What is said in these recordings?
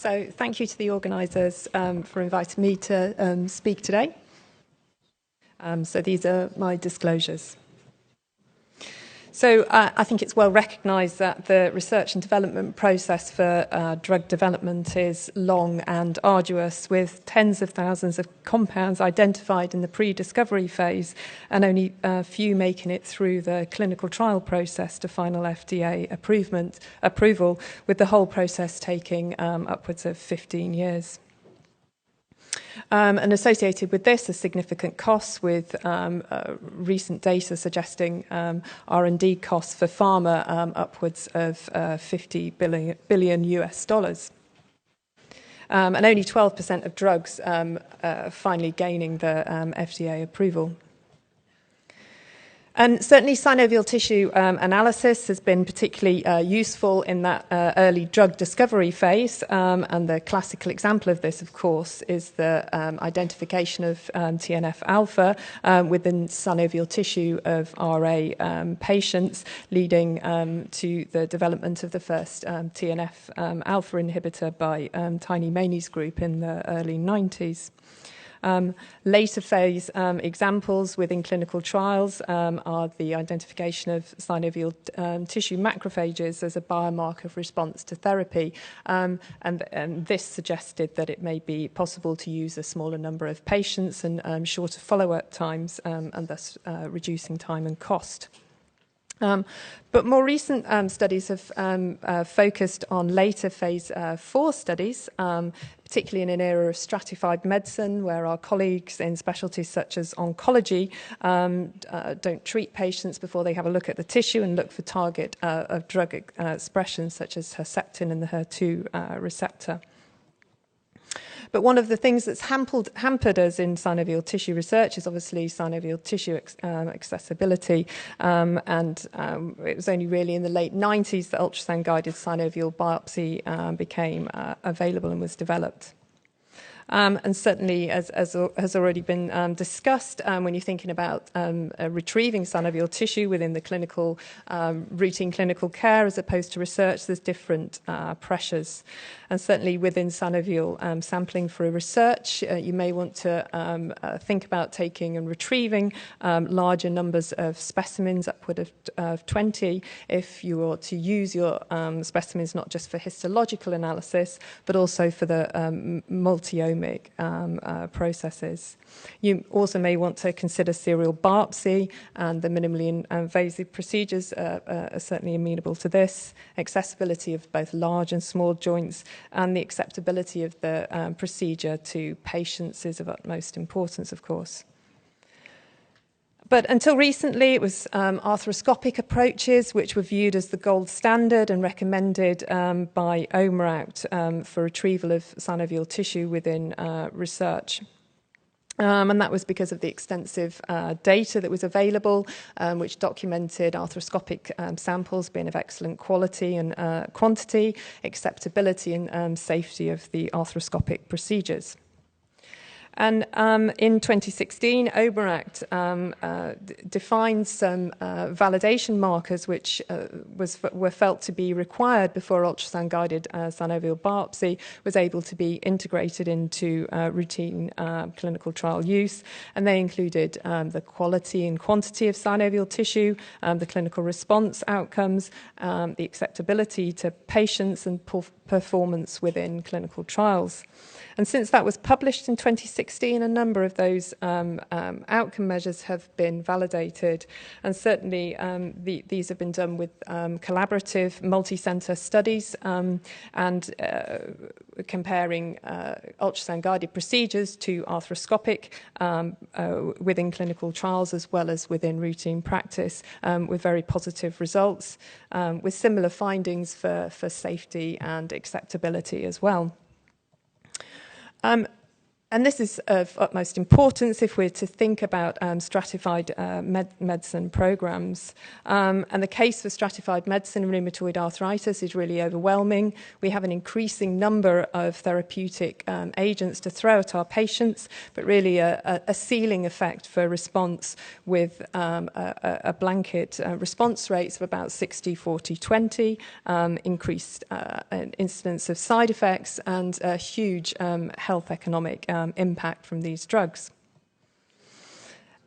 So thank you to the organisers for inviting me to speak today. So these are my disclosures. So I think it's well recognised that the research and development process for drug development is long and arduous, with tens of thousands of compounds identified in the pre-discovery phase and only a few making it through the clinical trial process to final FDA approval, with the whole process taking upwards of 15 years. And associated with this are significant costs, with recent data suggesting R&D costs for pharma upwards of 50 billion US dollars. And only 12% of drugs finally gaining the FDA approval. And certainly synovial tissue analysis has been particularly useful in that early drug discovery phase. And the classical example of this, of course, is the identification of TNF-alpha within synovial tissue of RA patients, leading to the development of the first TNF-alpha inhibitor by Tiny Maney's group in the early 90s. Later phase examples within clinical trials are the identification of synovial tissue macrophages as a biomarker of response to therapy. And this suggested that it may be possible to use a smaller number of patients and shorter follow-up times, and thus reducing time and cost. But more recent studies have focused on later phase 4 studies, particularly in an era of stratified medicine, where our colleagues in specialties such as oncology don't treat patients before they have a look at the tissue and look for target of drug expression, such as Herceptin and the HER2 receptor. But one of the things that's hampered us in synovial tissue research is obviously synovial tissue accessibility. And it was only really in the late 90s that ultrasound-guided synovial biopsy became available and was developed. And certainly, as has already been discussed, when you're thinking about retrieving synovial tissue within the clinical routine clinical care as opposed to research, there's different pressures. And certainly within synovial sampling for research, you may want to think about taking and retrieving larger numbers of specimens, upward of 20, if you were to use your specimens not just for histological analysis, but also for the multi-omic processes. You also may want to consider serial biopsy, and the minimally invasive procedures are certainly amenable to this. Accessibility of both large and small joints, and the acceptability of the procedure to patients is of utmost importance, of course. But until recently, it was arthroscopic approaches which were viewed as the gold standard and recommended by OMRACT for retrieval of synovial tissue within research. And that was because of the extensive data that was available, which documented arthroscopic samples being of excellent quality and quantity, acceptability and safety of the arthroscopic procedures. And in 2016, OMRACT defined some validation markers which were felt to be required before ultrasound-guided synovial biopsy was able to be integrated into routine clinical trial use. And they included the quality and quantity of synovial tissue, the clinical response outcomes, the acceptability to patients, and performance within clinical trials. And since that was published in 2016, a number of those outcome measures have been validated. And certainly these have been done with collaborative multi-center studies and comparing ultrasound-guided procedures to arthroscopic within clinical trials as well as within routine practice, with very positive results, with similar findings for safety and acceptability as well. And this is of utmost importance if we're to think about stratified medicine programs. And the case for stratified medicine in rheumatoid arthritis is really overwhelming. We have an increasing number of therapeutic agents to throw at our patients, but really a ceiling effect for response with a blanket response rates of about 60, 40, 20, increased incidence of side effects, and a huge health economic impact from these drugs.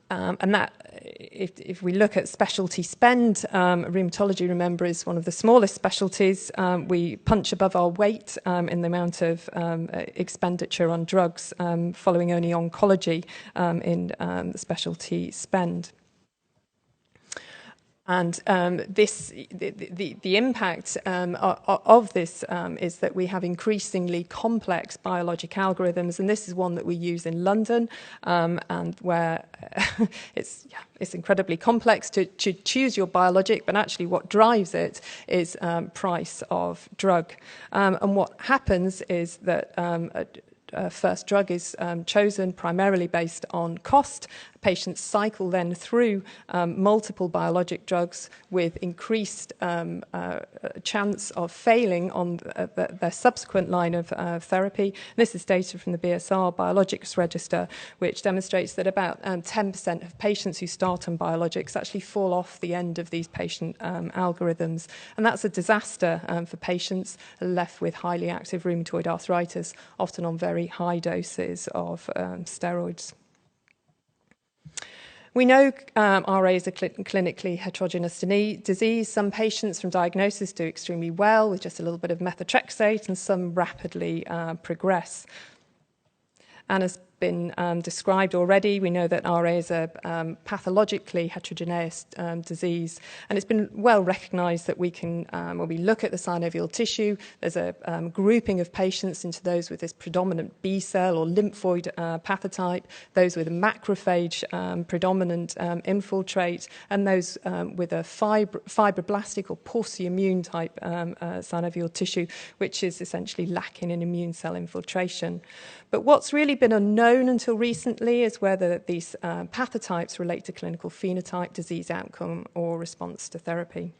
And that, if we look at specialty spend, rheumatology, remember, is one of the smallest specialties. We punch above our weight in the amount of expenditure on drugs, following only oncology in specialty spend. And the impact of this is that we have increasingly complex biologic algorithms, and this is one that we use in London, and where it's incredibly complex to choose your biologic, but actually what drives it is price of drug. And what happens is that first drug is chosen primarily based on cost. Patients cycle then through multiple biologic drugs with increased chance of failing on their subsequent line of therapy. This is data from the BSR Biologics Register, which demonstrates that about 10% of patients who start on biologics actually fall off the end of these patient algorithms. And that's a disaster for patients left with highly active rheumatoid arthritis, often on very high doses of steroids. We know RA is a clinically heterogeneous disease. Some patients from diagnosis do extremely well with just a little bit of methotrexate, and some rapidly progress. And as been described already, we know that RA is a pathologically heterogeneous disease, and it's been well recognised that we can, when we look at the synovial tissue, there's a grouping of patients into those with this predominant B cell or lymphoid pathotype, those with a macrophage predominant infiltrate, and those with a fibroblastic or porcine type synovial tissue, which is essentially lacking in immune cell infiltration. But what's really been unknown until recently is whether these pathotypes relate to clinical phenotype, disease outcome, or response to therapy.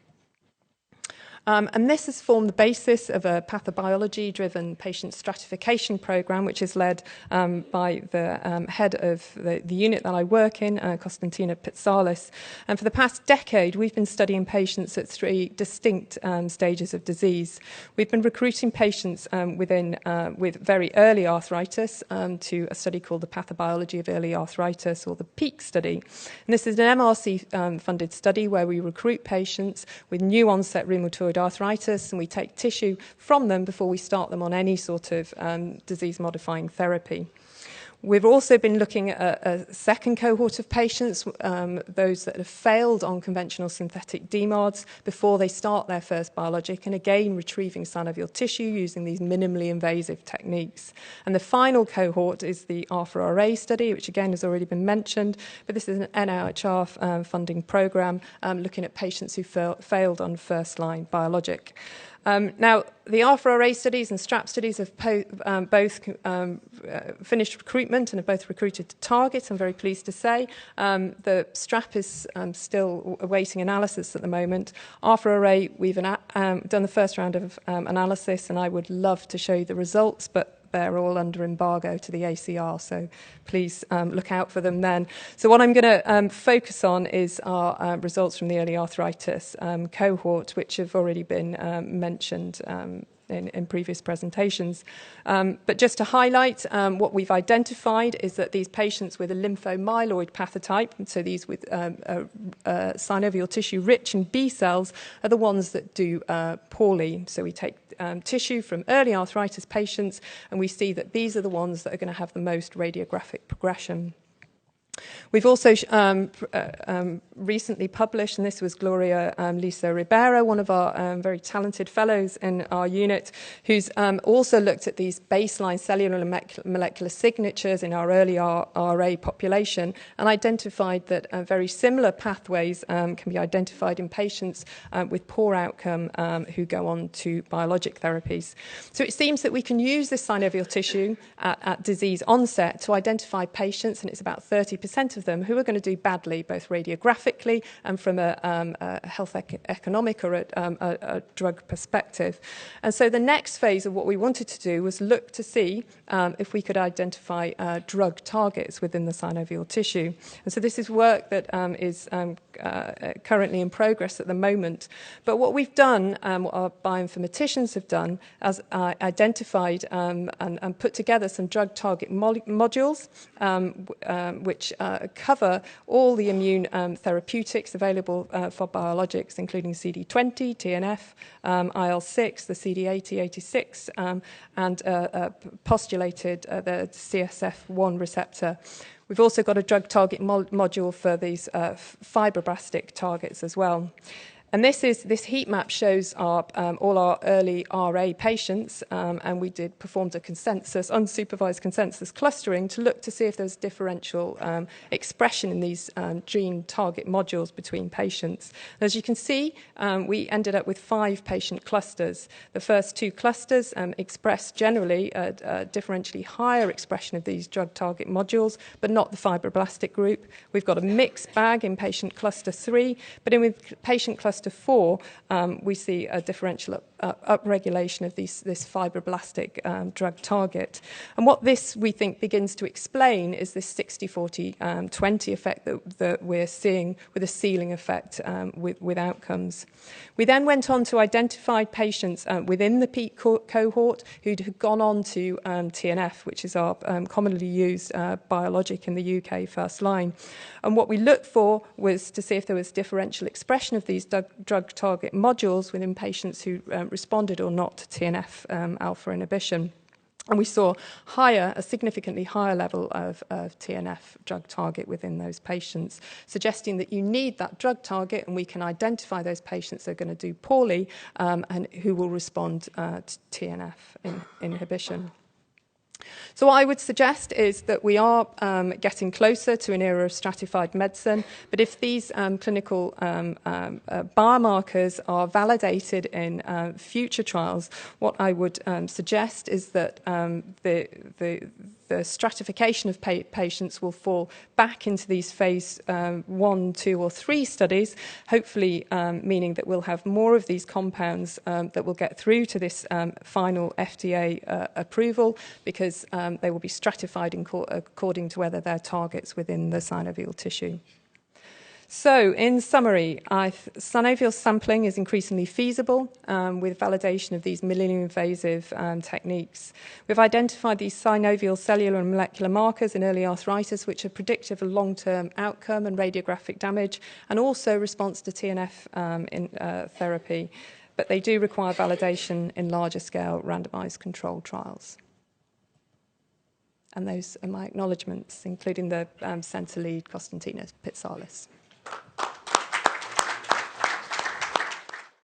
And this has formed the basis of a pathobiology-driven patient stratification program, which is led by the head of the unit that I work in, Konstantina Pitsalis. And for the past decade, we've been studying patients at 3 distinct stages of disease. We've been recruiting patients with very early arthritis to a study called the Pathobiology of Early Arthritis, or the PEAK study. And this is an MRC-funded study where we recruit patients with new onset rheumatoid arthritis, and we take tissue from them before we start them on any sort of disease-modifying therapy. We've also been looking at a second cohort of patients, those that have failed on conventional synthetic DMARDs before they start their first biologic, and again retrieving synovial tissue using these minimally invasive techniques. And the final cohort is the Arthritis study, which again has already been mentioned, but this is an NIHR funding program looking at patients who failed on first-line biologic. Now, the Arthritis studies and STRAP studies have both finished recruitment and have both recruited to target, I'm very pleased to say. The STRAP is still awaiting analysis at the moment. Arthritis, we've done the first round of analysis, and I would love to show you the results, but they're all under embargo to the ACR, so please look out for them then. So what I'm going to focus on is our results from the early arthritis cohort, which have already been mentioned in previous presentations. But just to highlight, what we've identified is that these patients with a lymphomyeloid pathotype, and so these with synovial tissue rich in B cells, are the ones that do poorly. So we take tissue from early arthritis patients, and we see that these are the ones that are going to have the most radiographic progression. We've also recently published, and this was Gloria Lisa Ribeiro, one of our very talented fellows in our unit, who's also looked at these baseline cellular and molecular signatures in our early RA population and identified that very similar pathways can be identified in patients with poor outcome who go on to biologic therapies. So it seems that we can use this synovial tissue at disease onset to identify patients, and it's about 30% of them, who are going to do badly, both radiographically and from a health economic or a drug perspective. And so the next phase of what we wanted to do was look to see if we could identify drug targets within the synovial tissue. And so this is work that is currently in progress at the moment. But what we've done, what our bioinformaticians have done, is identified and put together some drug target modules which cover all the immune therapeutics available for biologics, including CD20, TNF, IL-6, the CD80, 86, and postulated the CSF1 receptor. We've also got a drug target module for these fibroblastic targets as well. And this heat map shows all our early RA patients, and we performed a unsupervised consensus clustering to look to see if there's differential expression in these gene target modules between patients. And as you can see, we ended up with 5 patient clusters. The first 2 clusters expressed generally a differentially higher expression of these drug target modules, but not the fibroblastic group. We've got a mixed bag in patient cluster 3, but in patient cluster 4, we see a differential upregulation of this fibroblastic drug target. And what this, we think, begins to explain is this 60-40-20 effect that we're seeing with a ceiling effect with outcomes. We then went on to identify patients within the peak cohort who'd gone on to TNF, which is our commonly used biologic in the UK first line. And what we looked for was to see if there was differential expression of these drug target modules within patients who responded or not to TNF alpha inhibition. And we saw a significantly higher level of TNF drug target within those patients, suggesting that you need that drug target, and we can identify those patients that are going to do poorly and who will respond to TNF inhibition. So what I would suggest is that we are getting closer to an era of stratified medicine, but if these clinical biomarkers are validated in future trials, what I would suggest is that the stratification of patients will fall back into these phase 1, 2, or 3 studies, hopefully meaning that we'll have more of these compounds that will get through to this final FDA approval, because they will be stratified according to whether they're targets within the synovial tissue. So, in summary, synovial sampling is increasingly feasible with validation of these minimally invasive techniques. We've identified these synovial cellular and molecular markers in early arthritis, which are predictive of long-term outcome and radiographic damage, and also response to TNF therapy. But they do require validation in larger scale randomized controlled trials. And those are my acknowledgements, including the centre lead, Konstantinos Pitsalis.